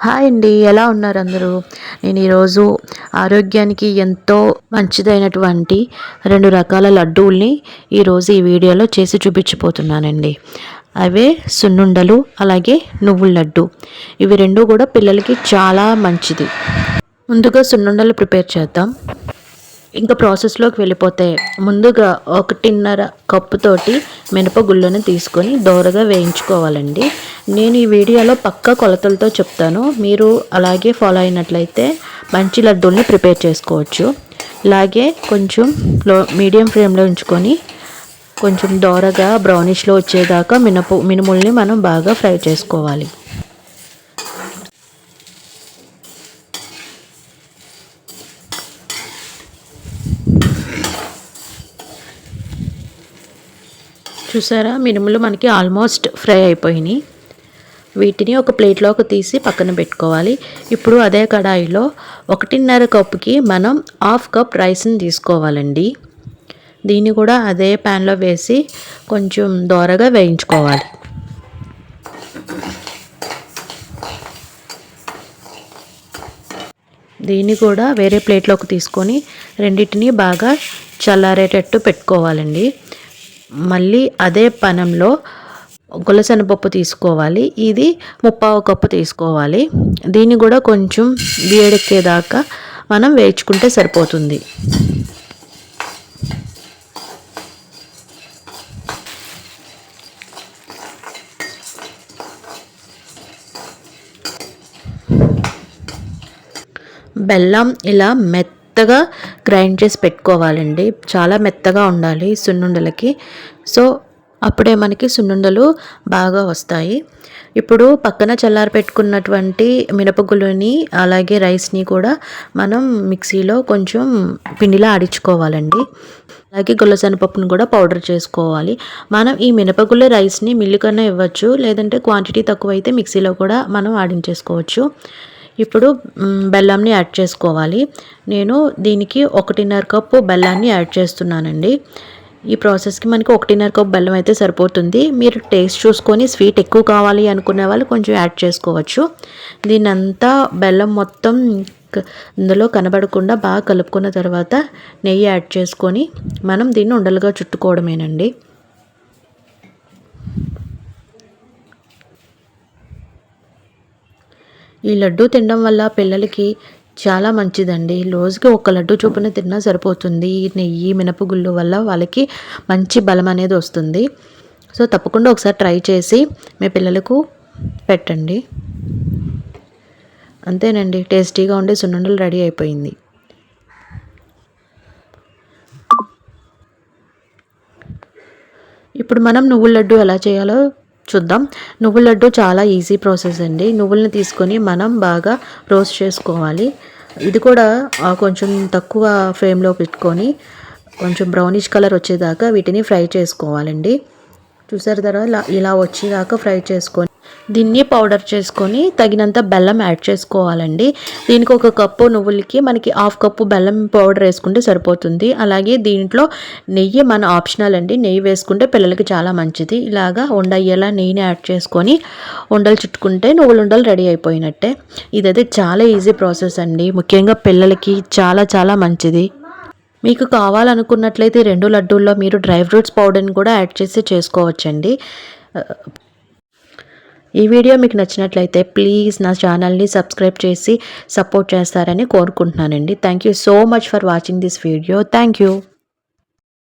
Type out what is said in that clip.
Hi అండి, ఎలా ఉన్నారు అందరూ? నేను ఈరోజు ఆరోగ్యానికి ఎంతో మంచిదైనటువంటి 2 రకాల లడ్డూల్ని ఈరోజు ఈ వీడియోలో చేసి చూపించబోతున్నానండి. అవే సున్నుండలు, అలాగే నువ్వుల లడ్డు. ఇవి 2 కూడా పిల్లలకి చాలా మంచిది. ముందుగా సున్నుండలు ప్రిపేర్ చేద్దాం. ఇంకా ప్రాసెస్లోకి వెళ్ళిపోతే ముందుగా 1.5 కప్పుతోటి మినపగుళ్ళను తీసుకొని దోరగా వేయించుకోవాలండి. నేను ఈ వీడియోలో పక్కా కొలతలతో చెప్తాను, మీరు అలాగే ఫాలో అయినట్లయితే మంచి లడ్డూల్ని ప్రిపేర్ చేసుకోవచ్చు. ఇలాగే కొంచెం మీడియం ఫ్లేమ్లో ఉంచుకొని కొంచెం దోరగా బ్రౌనిష్లో వచ్చేదాకా మినుముల్ని మనం బాగా ఫ్రై చేసుకోవాలి. చూసారా, మినుములు మనకి ఆల్మోస్ట్ ఫ్రై అయిపోయినాయి. వీటిని ఒక ప్లేట్లోకి తీసి పక్కన పెట్టుకోవాలి. ఇప్పుడు అదే కడాయిలో 1.5 కప్పుకి మనం 1/2 కప్ రైస్ని తీసుకోవాలండి. దీన్ని కూడా అదే ప్యాన్లో వేసి కొంచెం దోరగా వేయించుకోవాలి. దీన్ని కూడా వేరే ప్లేట్లోకి తీసుకొని రెండింటిని బాగా చల్లారేటట్టు పెట్టుకోవాలండి. మళ్ళీ అదే పనంలో గులసెనపప్పు తీసుకోవాలి. ఇది 1/4 కప్పు తీసుకోవాలి. దీన్ని కూడా కొంచెం వేడెక్కేదాకా మనం వేయించుకుంటే సరిపోతుంది. బెల్లం ఇలా మెత్తగా గ్రైండ్ చేసి పెట్టుకోవాలండి. చాలా మెత్తగా ఉండాలి సున్నుండలకి. సో అప్పుడే మనకి సున్నుండలు బాగా వస్తాయి. ఇప్పుడు పక్కన చల్లారి పెట్టుకున్నటువంటి మినపగుళ్ళని అలాగే రైస్ని కూడా మనం మిక్సీలో కొంచెం పిండిలా ఆడించుకోవాలండి. అలాగే గుల్లశనగపప్పును కూడా పౌడర్ చేసుకోవాలి. మనం ఈ మినపగుళ్ళ రైస్ని మిల్లు కన్నా ఇవ్వచ్చు, లేదంటే క్వాంటిటీ తక్కువైతే మిక్సీలో కూడా మనం ఆడించేసుకోవచ్చు. ఇప్పుడు బెల్లంని యాడ్ చేసుకోవాలి. నేను దీనికి 1.5 కప్పు బెల్లాన్ని యాడ్ చేస్తున్నానండి. ఈ ప్రాసెస్కి మనకి 1.5 కప్పు బెల్లం అయితే సరిపోతుంది. మీరు టేస్ట్ చూసుకొని స్వీట్ ఎక్కువ కావాలి అనుకునే వాళ్ళు కొంచెం యాడ్ చేసుకోవచ్చు. దీన్నంతా బెల్లం మొత్తం ఇందులో కనబడకుండా బాగా కలుపుకున్న తర్వాత నెయ్యి యాడ్ చేసుకొని మనం దీన్ని ఉండలుగా చుట్టుకోవడమేనండి. ఈ లడ్డు తినడం వల్ల పిల్లలకి చాలా మంచిదండి. రోజుకి 1 లడ్డు చొప్పున తిన్నా సరిపోతుంది. ఈ నెయ్యి మినపగుళ్ళు వల్ల వాళ్ళకి మంచి బలం అనేది వస్తుంది. సో తప్పకుండా ఒకసారి ట్రై చేసి మీ పిల్లలకు పెట్టండి. అంతేనండి, టేస్టీగా ఉండే సున్నుండలు రెడీ అయిపోయింది. ఇప్పుడు మనం నువ్వుల లడ్డు ఎలా చేయాలో చూద్దాం. నువ్వుల లడ్డు చాలా ఈజీ ప్రాసెస్ అండి. నువ్వుల్ని తీసుకొని మనం బాగా రోస్ట్ చేసుకోవాలి. ఇది కూడా కొంచెం తక్కువ ఫ్లేమ్లో పెట్టుకొని కొంచెం బ్రౌనిష్ కలర్ వచ్చేదాకా వీటిని ఫ్రై చేసుకోవాలండి. చూసారు తర్వాత ఇలా వచ్చేదాకా ఫ్రై చేసుకొని దీన్ని పౌడర్ చేసుకొని తగినంత బెల్లం యాడ్ చేసుకోవాలండి. దీనికి 1 కప్పు నువ్వులకి మనకి 1/2 కప్పు బెల్లం పౌడర్ వేసుకుంటే సరిపోతుంది. అలాగే దీంట్లో నెయ్యి మన ఆప్షనల్ అండి. నెయ్యి వేసుకుంటే పిల్లలకి చాలా మంచిది. ఇలాగా ఉండయ్యేలా నెయ్యిని యాడ్ చేసుకొని ఉండలు చుట్టుకుంటే నువ్వుల ఉండలు రెడీ అయిపోయినట్టే. ఇదైతే చాలా ఈజీ ప్రాసెస్ అండి. ముఖ్యంగా పిల్లలకి చాలా చాలా మంచిది. మీకు కావాలనుకున్నట్లయితే 2 లడ్డూల్లో మీరు డ్రై ఫ్రూట్స్ పౌడర్ని కూడా యాడ్ చేసి చేసుకోవచ్చండి. ఈ వీడియో మీకు నచ్చినట్లయితే ప్లీజ్ నా ఛానల్ని సబ్స్క్రైబ్ చేసి సపోర్ట్ చేస్తారని కోరుకుంటున్నానండి. Thank you so much for watching this video. Thank you.